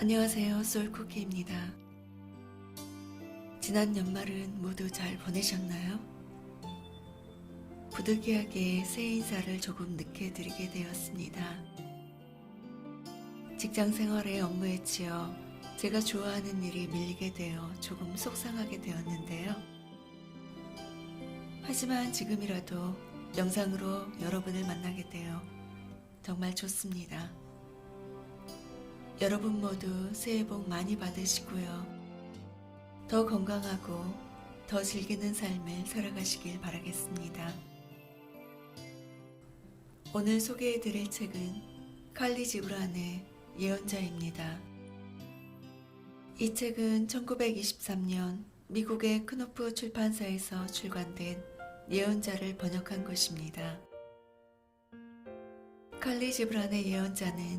안녕하세요. 솔쿠키입니다. 지난 연말은 모두 잘 보내셨나요? 부득이하게 새해 인사를 조금 늦게 드리게 되었습니다. 직장 생활에 업무에 치여 제가 좋아하는 일이 밀리게 되어 조금 속상하게 되었는데요. 하지만 지금이라도 영상으로 여러분을 만나게 되어 정말 좋습니다. 여러분 모두 새해 복 많이 받으시고요. 더 건강하고 더 즐기는 삶을 살아가시길 바라겠습니다. 오늘 소개해드릴 책은 칼리 지브란의 예언자입니다. 이 책은 1923년 미국의 크노프 출판사에서 출간된 예언자를 번역한 것입니다. 칼리 지브란의 예언자는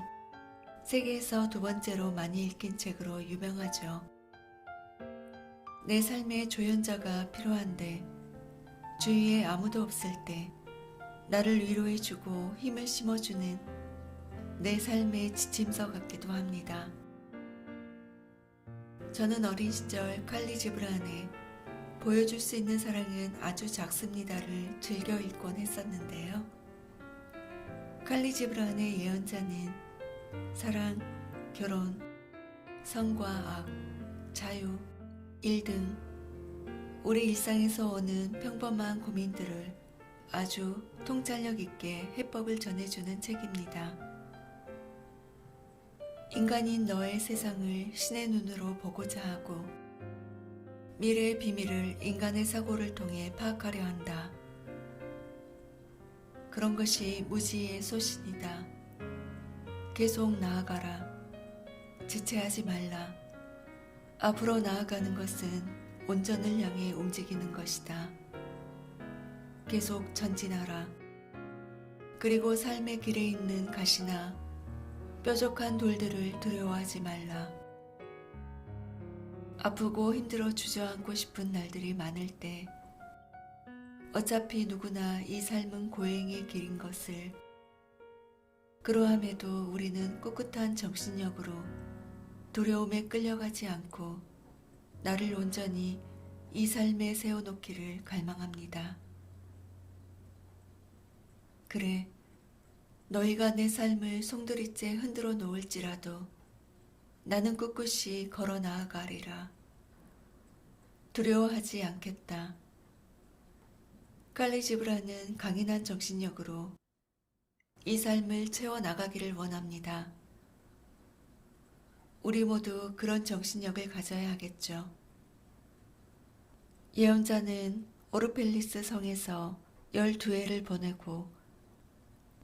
세계에서 두 번째로 많이 읽힌 책으로 유명하죠. 내 삶에 조연자가 필요한데 주위에 아무도 없을 때 나를 위로해주고 힘을 심어주는 내 삶의 지침서 같기도 합니다. 저는 어린 시절 칼리 지브란의 보여줄 수 있는 사랑은 아주 작습니다를 즐겨 읽곤 했었는데요. 칼리 지브란의 예언자는 사랑, 결혼, 성과 악, 자유, 일 등 우리 일상에서 오는 평범한 고민들을 아주 통찰력 있게 해법을 전해주는 책입니다. 인간인 너의 세상을 신의 눈으로 보고자 하고 미래의 비밀을 인간의 사고를 통해 파악하려 한다. 그런 것이 무지의 소신이다. 계속 나아가라. 지체하지 말라. 앞으로 나아가는 것은 온전을 향해 움직이는 것이다. 계속 전진하라. 그리고 삶의 길에 있는 가시나 뾰족한 돌들을 두려워하지 말라. 아프고 힘들어 주저앉고 싶은 날들이 많을 때 어차피 누구나 이 삶은 고행의 길인 것을 그러함에도 우리는 꿋꿋한 정신력으로 두려움에 끌려가지 않고 나를 온전히 이 삶에 세워놓기를 갈망합니다. 그래, 너희가 내 삶을 송두리째 흔들어 놓을지라도 나는 꿋꿋이 걸어 나아가리라. 두려워하지 않겠다. 칼리 지브란은 강인한 정신력으로 이 삶을 채워나가기를 원합니다. 우리 모두 그런 정신력을 가져야 하겠죠. 예언자는 오르펠리스 성에서 12해를 보내고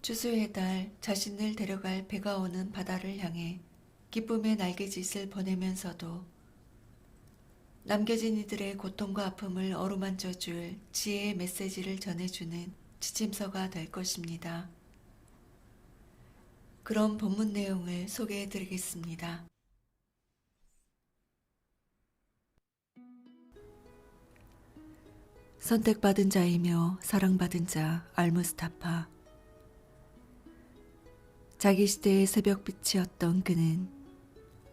추수의 달 자신을 데려갈 배가 오는 바다를 향해 기쁨의 날개짓을 보내면서도 남겨진 이들의 고통과 아픔을 어루만져 줄 지혜의 메시지를 전해주는 지침서가 될 것입니다. 그런 본문 내용을 소개해 드리겠습니다. 선택받은 자이며 사랑받은 자 알무스타파. 자기 시대의 새벽빛이었던 그는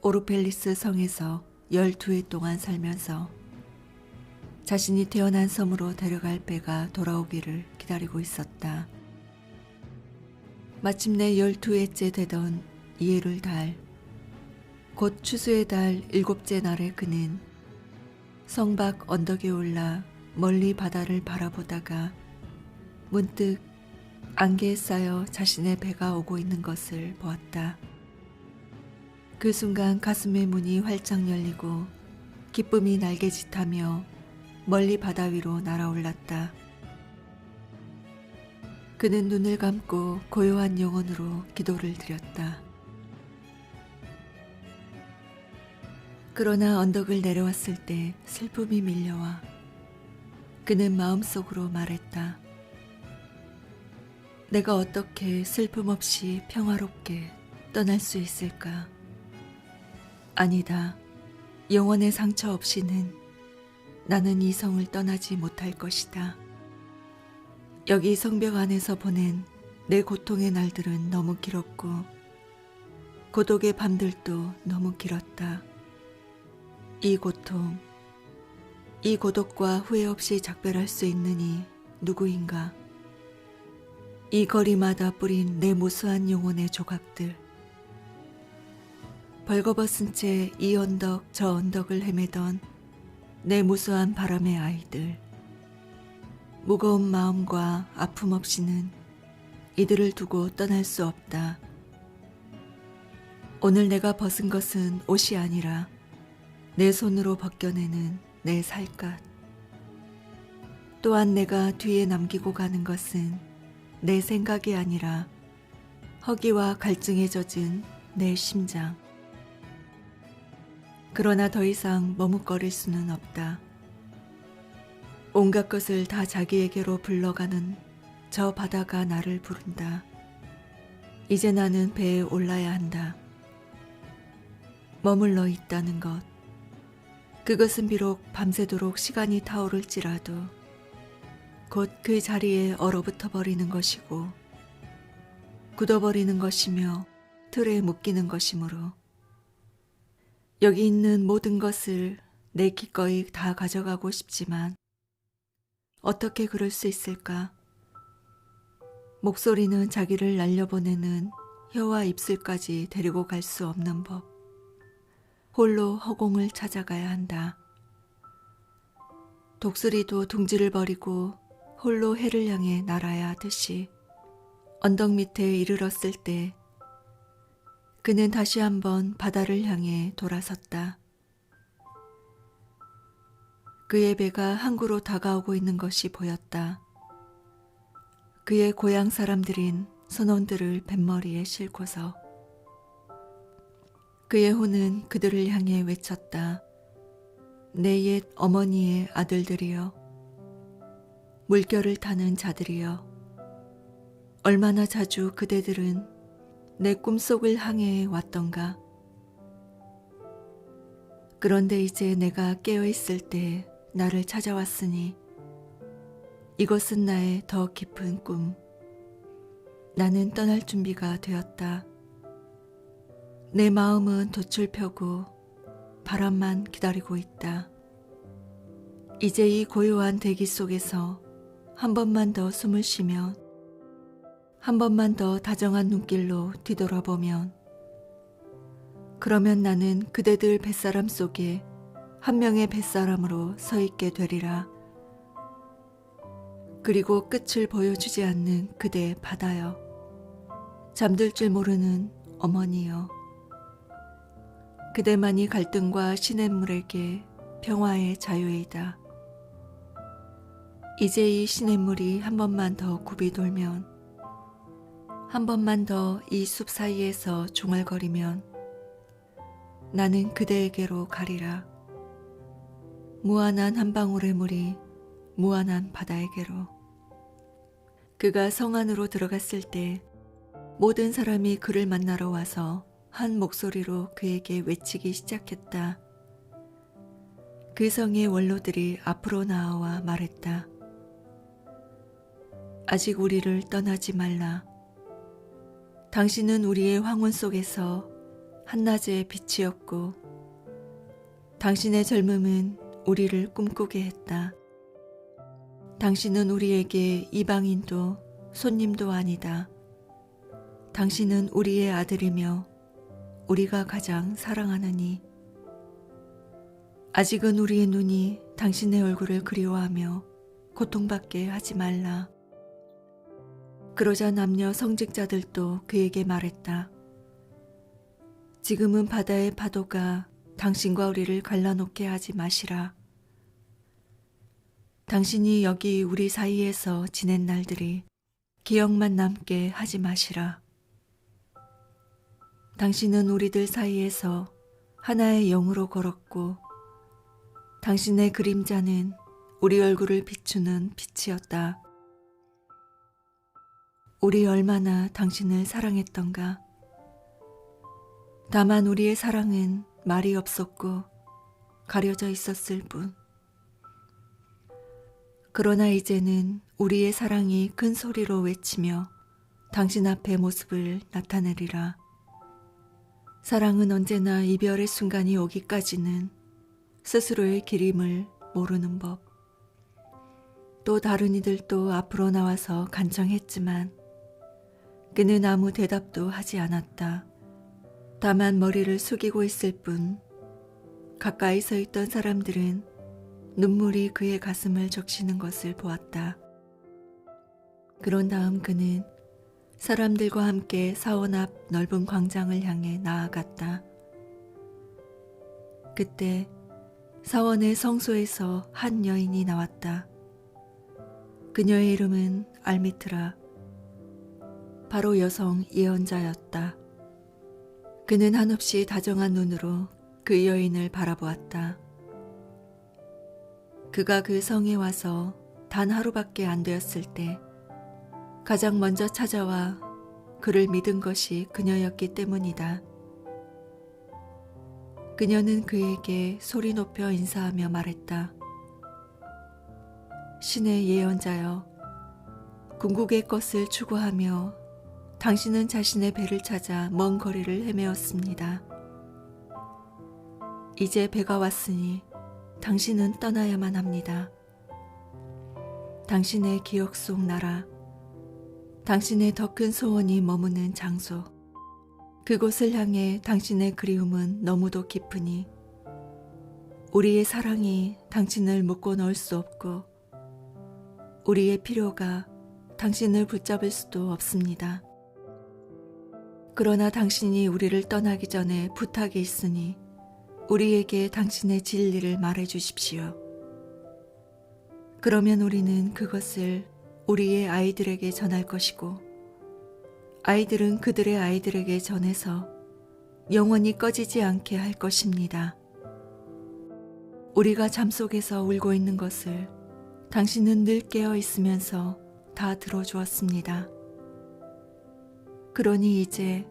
오르펠리스 성에서 12해 동안 살면서 자신이 태어난 섬으로 데려갈 배가 돌아오기를 기다리고 있었다. 마침내 12해째 되던 이해를 달, 곧 추수의 달 7째 날에 그는 성 밖 언덕에 올라 멀리 바다를 바라보다가 문득 안개에 쌓여 자신의 배가 오고 있는 것을 보았다. 그 순간 가슴의 문이 활짝 열리고 기쁨이 날개짓하며 멀리 바다 위로 날아올랐다. 그는 눈을 감고 고요한 영혼으로 기도를 드렸다. 그러나 언덕을 내려왔을 때 슬픔이 밀려와 그는 마음속으로 말했다. 내가 어떻게 슬픔 없이 평화롭게 떠날 수 있을까? 아니다. 영원의 상처 없이는 나는 이 성을 떠나지 못할 것이다. 여기 성벽 안에서 보낸 내 고통의 날들은 너무 길었고 고독의 밤들도 너무 길었다. 이 고통, 이 고독과 후회 없이 작별할 수 있는 이 누구인가. 이 거리마다 뿌린 내 무수한 영혼의 조각들. 벌거벗은 채 이 언덕 저 언덕을 헤매던 내 무수한 바람의 아이들. 무거운 마음과 아픔 없이는 이들을 두고 떠날 수 없다. 오늘 내가 벗은 것은 옷이 아니라 내 손으로 벗겨내는 내 살갗. 또한 내가 뒤에 남기고 가는 것은 내 생각이 아니라 허기와 갈증에 젖은 내 심장. 그러나 더 이상 머뭇거릴 수는 없다. 온갖 것을 다 자기에게로 불러가는 저 바다가 나를 부른다. 이제 나는 배에 올라야 한다. 머물러 있다는 것. 그것은 비록 밤새도록 시간이 타오를지라도 곧 그 자리에 얼어붙어 버리는 것이고 굳어버리는 것이며 틀에 묶이는 것이므로 여기 있는 모든 것을 내 기꺼이 다 가져가고 싶지만 어떻게 그럴 수 있을까? 목소리는 자기를 날려보내는 혀와 입술까지 데리고 갈 수 없는 법. 홀로 허공을 찾아가야 한다. 독수리도 둥지를 버리고 홀로 해를 향해 날아야 하듯이 언덕 밑에 이르렀을 때 그는 다시 한번 바다를 향해 돌아섰다. 그의 배가 항구로 다가오고 있는 것이 보였다. 그의 고향 사람들인 선원들을 뱃머리에 싣고서 그의 혼은 그들을 향해 외쳤다. 내 옛 어머니의 아들들이여, 물결을 타는 자들이여, 얼마나 자주 그대들은 내 꿈속을 항해해 왔던가. 그런데 이제 내가 깨어있을 때 나를 찾아왔으니 이것은 나의 더 깊은 꿈. 나는 떠날 준비가 되었다. 내 마음은 돛을 펴고 바람만 기다리고 있다. 이제 이 고요한 대기 속에서 한 번만 더 숨을 쉬면, 한 번만 더 다정한 눈길로 뒤돌아보면, 그러면 나는 그대들 뱃사람 속에 한 명의 뱃사람으로 서 있게 되리라. 그리고 끝을 보여주지 않는 그대 바다여, 잠들 줄 모르는 어머니여, 그대만이 갈등과 시냇물에게 평화의 자유이다. 이제 이 시냇물이 한 번만 더 굽이 돌면, 한 번만 더 이 숲 사이에서 중얼거리면 나는 그대에게로 가리라. 무한한 한 방울의 물이 무한한 바다에게로. 그가 성 안으로 들어갔을 때 모든 사람이 그를 만나러 와서 한 목소리로 그에게 외치기 시작했다. 그 성의 원로들이 앞으로 나와 말했다. 아직 우리를 떠나지 말라. 당신은 우리의 황혼 속에서 한낮의 빛이었고 당신의 젊음은 우리를 꿈꾸게 했다. 당신은 우리에게 이방인도 손님도 아니다. 당신은 우리의 아들이며 우리가 가장 사랑하느니 아직은 우리의 눈이 당신의 얼굴을 그리워하며 고통받게 하지 말라. 그러자 남녀 성직자들도 그에게 말했다. 지금은 바다의 파도가 당신과 우리를 갈라놓게 하지 마시라. 당신이 여기 우리 사이에서 지낸 날들이 기억만 남게 하지 마시라. 당신은 우리들 사이에서 하나의 영으로 걸었고 당신의 그림자는 우리 얼굴을 비추는 빛이었다. 우리 얼마나 당신을 사랑했던가. 다만 우리의 사랑은 말이 없었고 가려져 있었을 뿐. 그러나 이제는 우리의 사랑이 큰 소리로 외치며 당신 앞에 모습을 나타내리라. 사랑은 언제나 이별의 순간이 오기까지는 스스로의 길임을 모르는 법. 또 다른 이들도 앞으로 나와서 간청했지만 그는 아무 대답도 하지 않았다. 다만 머리를 숙이고 있을 뿐 가까이 서 있던 사람들은 눈물이 그의 가슴을 적시는 것을 보았다. 그런 다음 그는 사람들과 함께 사원 앞 넓은 광장을 향해 나아갔다. 그때 사원의 성소에서 한 여인이 나왔다. 그녀의 이름은 알미트라. 바로 여성 예언자였다. 그는 한없이 다정한 눈으로 그 여인을 바라보았다. 그가 그 성에 와서 단 하루밖에 안 되었을 때 가장 먼저 찾아와 그를 믿은 것이 그녀였기 때문이다. 그녀는 그에게 소리 높여 인사하며 말했다. 신의 예언자여, 궁극의 것을 추구하며 당신은 자신의 배를 찾아 먼 거리를 헤매었습니다. 이제 배가 왔으니 당신은 떠나야만 합니다. 당신의 기억 속 나라, 당신의 더 큰 소원이 머무는 장소, 그곳을 향해 당신의 그리움은 너무도 깊으니 우리의 사랑이 당신을 묶어 넣을 수 없고 우리의 필요가 당신을 붙잡을 수도 없습니다. 그러나 당신이 우리를 떠나기 전에 부탁이 있으니 우리에게 당신의 진리를 말해 주십시오. 그러면 우리는 그것을 우리의 아이들에게 전할 것이고 아이들은 그들의 아이들에게 전해서 영원히 꺼지지 않게 할 것입니다. 우리가 잠속에서 울고 있는 것을 당신은 늘 깨어 있으면서 다 들어주었습니다. 그러니 이제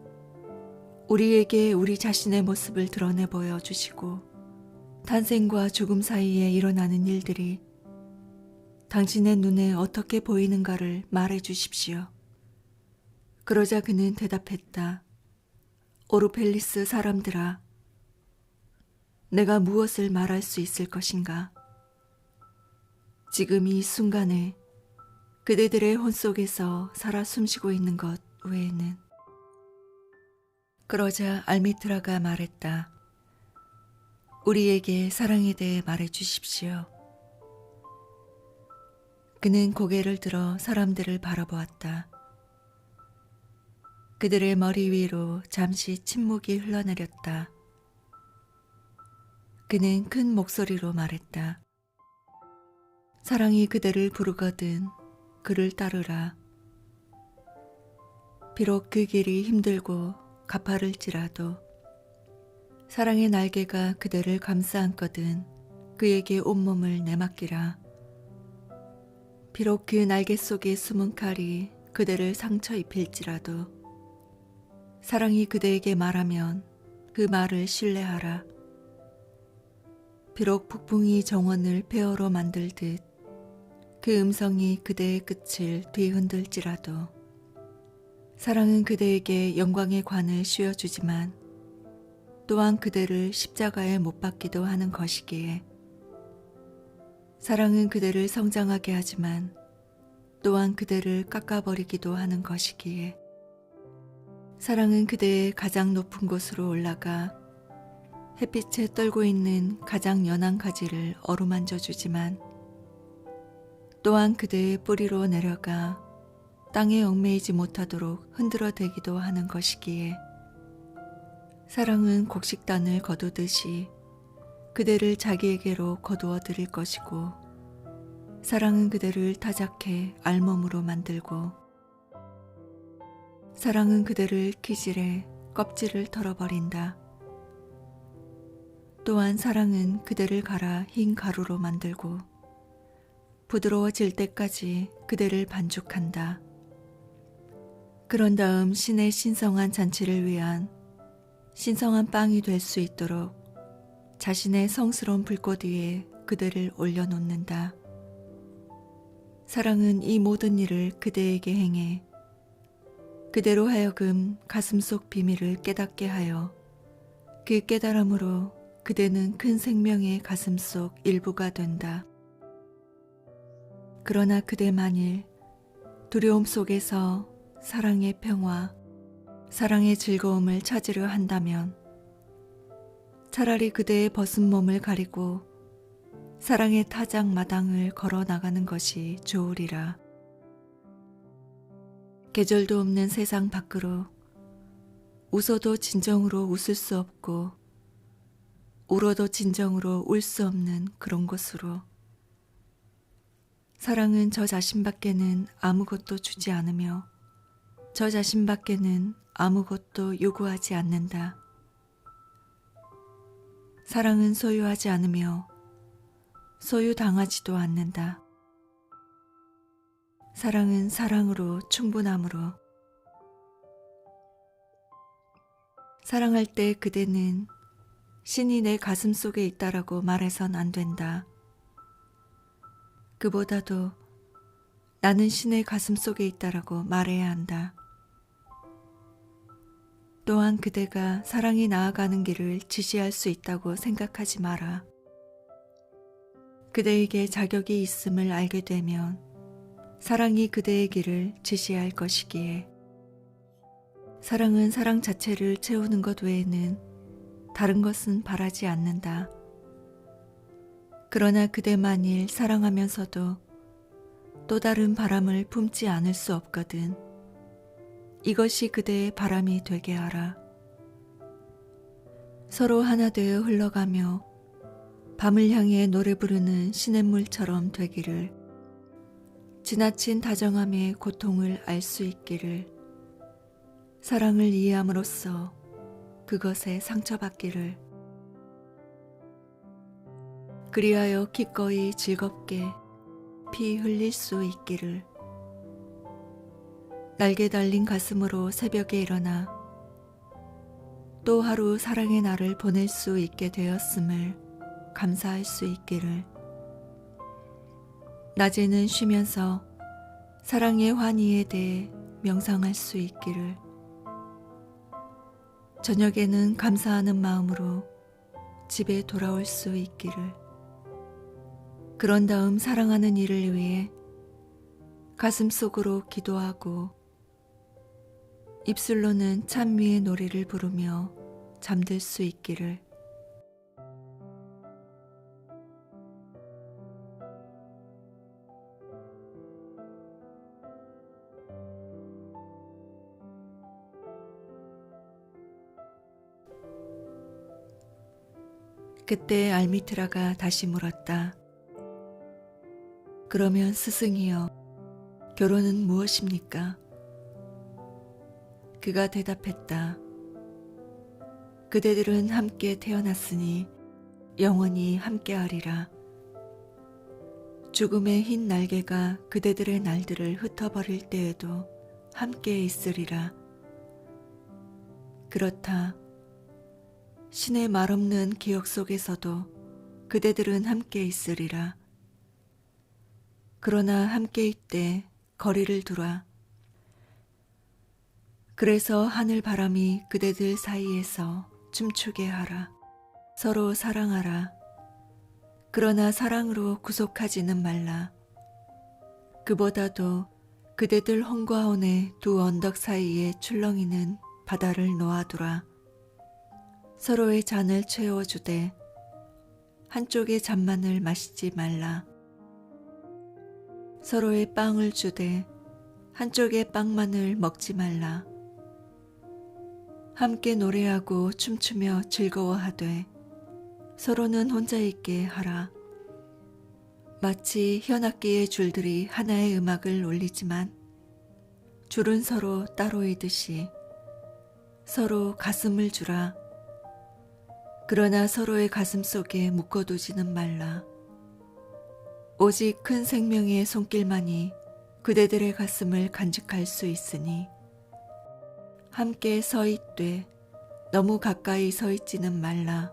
우리에게 우리 자신의 모습을 드러내 보여주시고 탄생과 죽음 사이에 일어나는 일들이 당신의 눈에 어떻게 보이는가를 말해 주십시오. 그러자 그는 대답했다. 오르펠리스 사람들아, 내가 무엇을 말할 수 있을 것인가? 지금 이 순간에 그대들의 혼 속에서 살아 숨쉬고 있는 것 외에는. 그러자 알미트라가 말했다. 우리에게 사랑에 대해 말해 주십시오. 그는 고개를 들어 사람들을 바라보았다. 그들의 머리 위로 잠시 침묵이 흘러내렸다. 그는 큰 목소리로 말했다. 사랑이 그대를 부르거든 그를 따르라. 비록 그 길이 힘들고 가파를지라도 사랑의 날개가 그대를 감싸 안거든 그에게 온몸을 내맡기라. 비록 그 날개 속에 숨은 칼이 그대를 상처 입힐지라도 사랑이 그대에게 말하면 그 말을 신뢰하라. 비록 북풍이 정원을 폐허로 만들듯 그 음성이 그대의 끝을 뒤흔들지라도 사랑은 그대에게 영광의 관을 씌워주지만 또한 그대를 십자가에 못 박기도 하는 것이기에 사랑은 그대를 성장하게 하지만 또한 그대를 깎아버리기도 하는 것이기에 사랑은 그대의 가장 높은 곳으로 올라가 햇빛에 떨고 있는 가장 연한 가지를 어루만져 주지만 또한 그대의 뿌리로 내려가 땅에 얽매이지 못하도록 흔들어대기도 하는 것이기에 사랑은 곡식단을 거두듯이 그대를 자기에게로 거두어 들일 것이고 사랑은 그대를 타작해 알몸으로 만들고 사랑은 그대를 키질해 껍질을 털어버린다. 또한 사랑은 그대를 갈아 흰 가루로 만들고 부드러워질 때까지 그대를 반죽한다. 그런 다음 신의 신성한 잔치를 위한 신성한 빵이 될 수 있도록 자신의 성스러운 불꽃 위에 그대를 올려놓는다. 사랑은 이 모든 일을 그대에게 행해 그대로 하여금 가슴속 비밀을 깨닫게 하여 그 깨달음으로 그대는 큰 생명의 가슴속 일부가 된다. 그러나 그대 만일 두려움 속에서 사랑의 평화, 사랑의 즐거움을 찾으려 한다면 차라리 그대의 벗은 몸을 가리고 사랑의 타작 마당을 걸어 나가는 것이 좋으리라. 계절도 없는 세상 밖으로 웃어도 진정으로 웃을 수 없고 울어도 진정으로 울 수 없는 그런 곳으로 사랑은 저 자신밖에는 아무것도 주지 않으며 저 자신밖에는 아무것도 요구하지 않는다. 사랑은 소유하지 않으며 소유당하지도 않는다. 사랑은 사랑으로 충분함으로 사랑할 때 그대는 신이 내 가슴 속에 있다라고 말해선 안 된다. 그보다도 나는 신의 가슴 속에 있다라고 말해야 한다. 또한 그대가 사랑이 나아가는 길을 지시할 수 있다고 생각하지 마라. 그대에게 자격이 있음을 알게 되면 사랑이 그대의 길을 지시할 것이기에 사랑은 사랑 자체를 채우는 것 외에는 다른 것은 바라지 않는다. 그러나 그대 만일 사랑하면서도 또 다른 바람을 품지 않을 수 없거든. 이것이 그대의 바람이 되게 하라. 서로 하나 되어 흘러가며 밤을 향해 노래 부르는 시냇물처럼 되기를, 지나친 다정함의 고통을 알 수 있기를, 사랑을 이해함으로써 그것에 상처받기를, 그리하여 기꺼이 즐겁게 피 흘릴 수 있기를, 날개 달린 가슴으로 새벽에 일어나 또 하루 사랑의 날을 보낼 수 있게 되었음을 감사할 수 있기를, 낮에는 쉬면서 사랑의 환희에 대해 명상할 수 있기를, 저녁에는 감사하는 마음으로 집에 돌아올 수 있기를, 그런 다음 사랑하는 이를 위해 가슴속으로 기도하고 입술로는 찬미의 노래를 부르며 잠들 수 있기를, 그때 알미트라가 다시 물었다. 그러면 스승이여, 결혼은 무엇입니까? 그가 대답했다. 그대들은 함께 태어났으니 영원히 함께하리라. 죽음의 흰 날개가 그대들의 날들을 흩어버릴 때에도 함께 있으리라. 그렇다. 신의 말없는 기억 속에서도 그대들은 함께 있으리라. 그러나 함께 있되 거리를 두라. 그래서 하늘 바람이 그대들 사이에서 춤추게 하라. 서로 사랑하라. 그러나 사랑으로 구속하지는 말라. 그보다도 그대들 홍과원의 두 언덕 사이에 출렁이는 바다를 놓아두라. 서로의 잔을 채워주되 한쪽의 잔만을 마시지 말라. 서로의 빵을 주되 한쪽의 빵만을 먹지 말라. 함께 노래하고 춤추며 즐거워하되 서로는 혼자 있게 하라. 마치 현악기의 줄들이 하나의 음악을 울리지만 줄은 서로 따로이듯이 서로 가슴을 주라. 그러나 서로의 가슴 속에 묶어두지는 말라. 오직 큰 생명의 손길만이 그대들의 가슴을 간직할 수 있으니 함께 서 있되 너무 가까이 서 있지는 말라.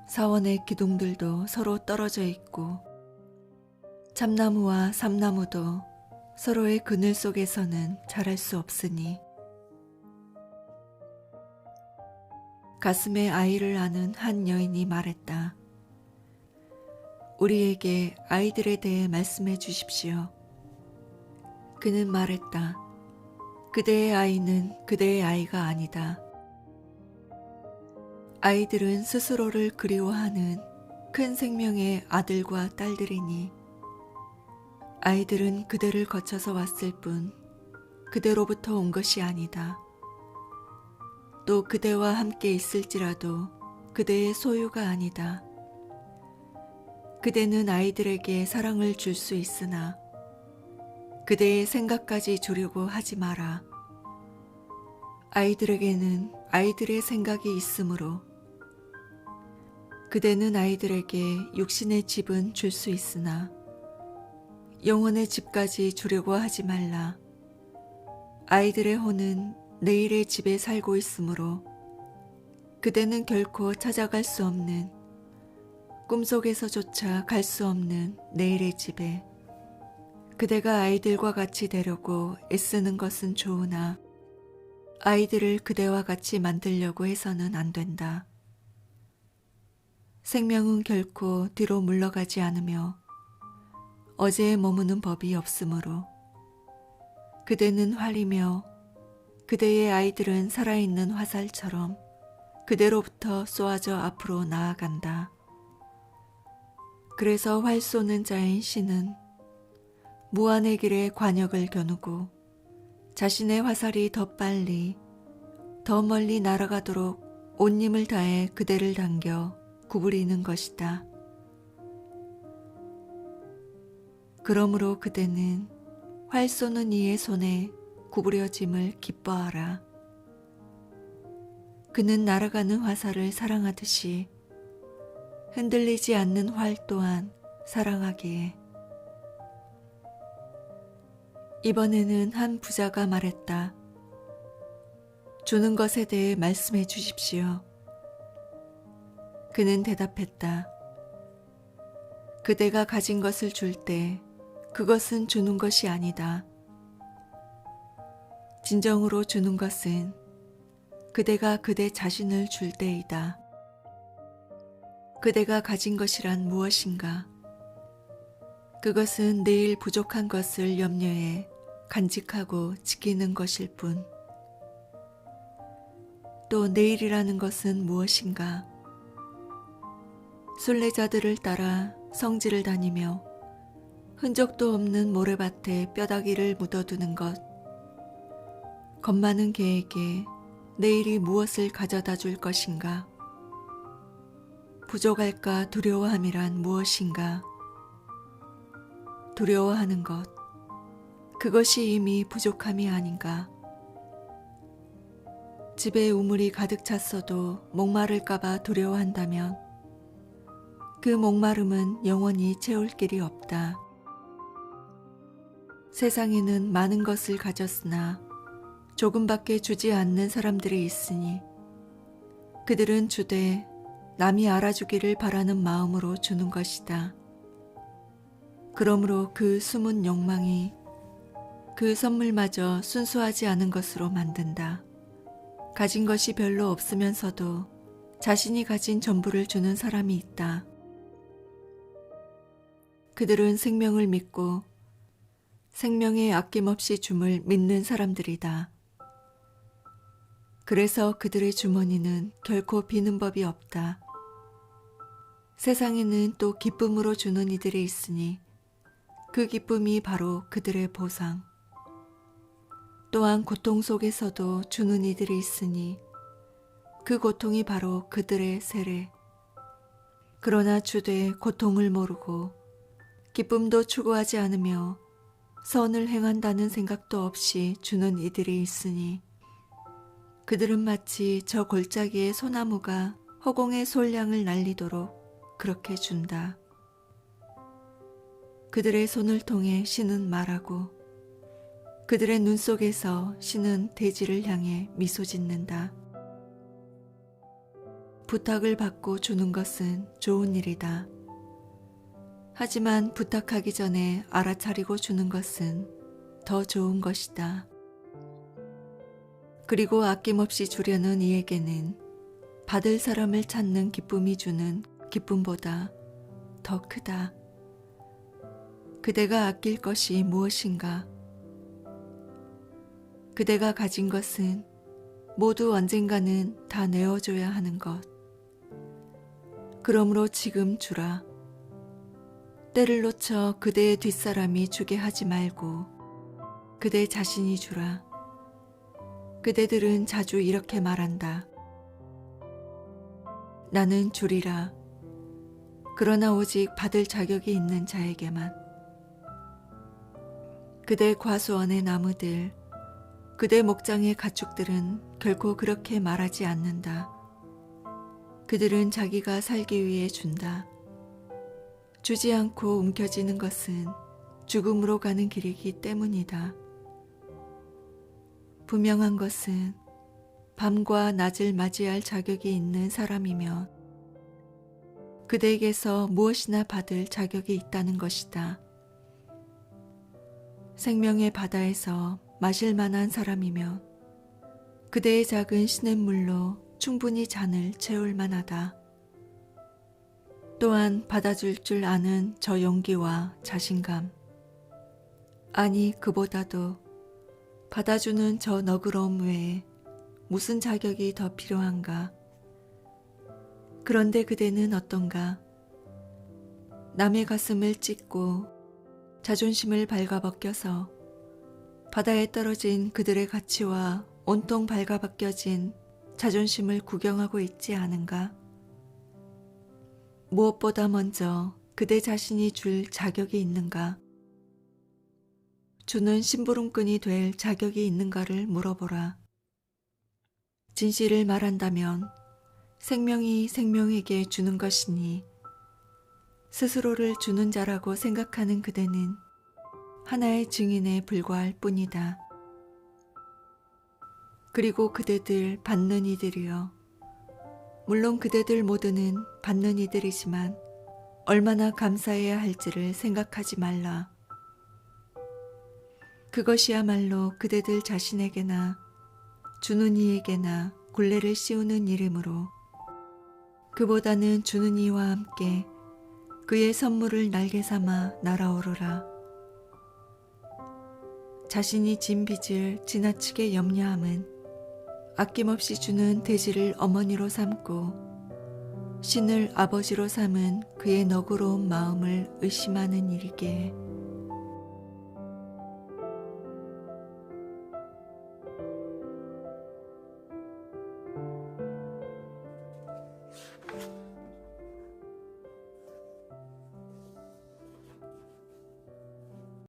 사원의 기둥들도 서로 떨어져 있고 참나무와 삼나무도 서로의 그늘 속에서는 자랄 수 없으니 가슴에 아이를 안은 한 여인이 말했다. 우리에게 아이들에 대해 말씀해 주십시오. 그는 말했다. 그대의 아이는 그대의 아이가 아니다. 아이들은 스스로를 그리워하는 큰 생명의 아들과 딸들이니 아이들은 그대를 거쳐서 왔을 뿐 그대로부터 온 것이 아니다. 또 그대와 함께 있을지라도 그대의 소유가 아니다. 그대는 아이들에게 사랑을 줄 수 있으나 그대의 생각까지 주려고 하지 마라. 아이들에게는 아이들의 생각이 있으므로 그대는 아이들에게 육신의 집은 줄 수 있으나 영혼의 집까지 주려고 하지 말라. 아이들의 혼은 내일의 집에 살고 있으므로 그대는 결코 찾아갈 수 없는 꿈속에서조차 갈 수 없는 내일의 집에 그대가 아이들과 같이 되려고 애쓰는 것은 좋으나 아이들을 그대와 같이 만들려고 해서는 안 된다. 생명은 결코 뒤로 물러가지 않으며 어제에 머무는 법이 없으므로 그대는 활이며 그대의 아이들은 살아있는 화살처럼 그대로부터 쏘아져 앞으로 나아간다. 그래서 활 쏘는 자인 신은 무한의 길에 관역을 겨누고 자신의 화살이 더 빨리 더 멀리 날아가도록 온 힘을 다해 그대를 당겨 구부리는 것이다. 그러므로 그대는 활 쏘는 이의 손에 구부려짐을 기뻐하라. 그는 날아가는 화살을 사랑하듯이 흔들리지 않는 활 또한 사랑하기에. 이번에는 한 부자가 말했다. 주는 것에 대해 말씀해 주십시오. 그는 대답했다. 그대가 가진 것을 줄 때 그것은 주는 것이 아니다. 진정으로 주는 것은 그대가 그대 자신을 줄 때이다. 그대가 가진 것이란 무엇인가? 그것은 내일 부족한 것을 염려해 간직하고 지키는 것일 뿐. 또 내일이라는 것은 무엇인가? 순례자들을 따라 성지를 다니며 흔적도 없는 모래밭에 뼈다귀를 묻어두는 것. 겁 많은 개에게 내일이 무엇을 가져다 줄 것인가? 부족할까 두려워함이란 무엇인가? 두려워하는 것, 그것이 이미 부족함이 아닌가? 집에 우물이 가득 찼어도 목마를까봐 두려워한다면 그 목마름은 영원히 채울 길이 없다. 세상에는 많은 것을 가졌으나 조금밖에 주지 않는 사람들이 있으니 그들은 주되 남이 알아주기를 바라는 마음으로 주는 것이다. 그러므로 그 숨은 욕망이 그 선물마저 순수하지 않은 것으로 만든다. 가진 것이 별로 없으면서도 자신이 가진 전부를 주는 사람이 있다. 그들은 생명을 믿고 생명의 아낌없이 줌을 믿는 사람들이다. 그래서 그들의 주머니는 결코 비는 법이 없다. 세상에는 또 기쁨으로 주는 이들이 있으니 그 기쁨이 바로 그들의 보상. 또한 고통 속에서도 주는 이들이 있으니 그 고통이 바로 그들의 세례. 그러나 주되 고통을 모르고 기쁨도 추구하지 않으며 선을 행한다는 생각도 없이 주는 이들이 있으니 그들은 마치 저 골짜기의 소나무가 허공의 솔량을 날리도록 그렇게 준다. 그들의 손을 통해 신은 말하고 그들의 눈 속에서 신은 대지를 향해 미소 짓는다. 부탁을 받고 주는 것은 좋은 일이다. 하지만 부탁하기 전에 알아차리고 주는 것은 더 좋은 것이다. 그리고 아낌없이 주려는 이에게는 받을 사람을 찾는 기쁨이 주는 기쁨보다 더 크다. 그대가 아낄 것이 무엇인가? 그대가 가진 것은 모두 언젠가는 다 내어줘야 하는 것. 그러므로 지금 주라. 때를 놓쳐 그대의 뒷사람이 주게 하지 말고 그대 자신이 주라. 그대들은 자주 이렇게 말한다. 나는 주리라. 그러나 오직 받을 자격이 있는 자에게만. 그대 과수원의 나무들, 그대 목장의 가축들은 결코 그렇게 말하지 않는다. 그들은 자기가 살기 위해 준다. 주지 않고 움켜쥐는 것은 죽음으로 가는 길이기 때문이다. 분명한 것은 밤과 낮을 맞이할 자격이 있는 사람이면 그대에게서 무엇이나 받을 자격이 있다는 것이다. 생명의 바다에서 마실 만한 사람이면 그대의 작은 시냇물로 충분히 잔을 채울 만하다. 또한 받아줄 줄 아는 저 용기와 자신감, 아니 그보다도 받아주는 저 너그러움 외에 무슨 자격이 더 필요한가? 그런데 그대는 어떤가? 남의 가슴을 찢고 자존심을 발가벗겨서 바다에 떨어진 그들의 가치와 온통 발가벗겨진 자존심을 구경하고 있지 않은가? 무엇보다 먼저 그대 자신이 줄 자격이 있는가? 주는 심부름꾼이 될 자격이 있는가를 물어보라. 진실을 말한다면 생명이 생명에게 주는 것이니 스스로를 주는 자라고 생각하는 그대는 하나의 증인에 불과할 뿐이다. 그리고 그대들 받는 이들이여, 물론 그대들 모두는 받는 이들이지만 얼마나 감사해야 할지를 생각하지 말라. 그것이야말로 그대들 자신에게나 주는 이에게나 굴레를 씌우는 일이므로 그보다는 주는 이와 함께 그의 선물을 날개 삼아 날아오르라. 자신이 진 빚을 지나치게 염려함은 아낌없이 주는 돼지를 어머니로 삼고 신을 아버지로 삼은 그의 너그러운 마음을 의심하는 일이기에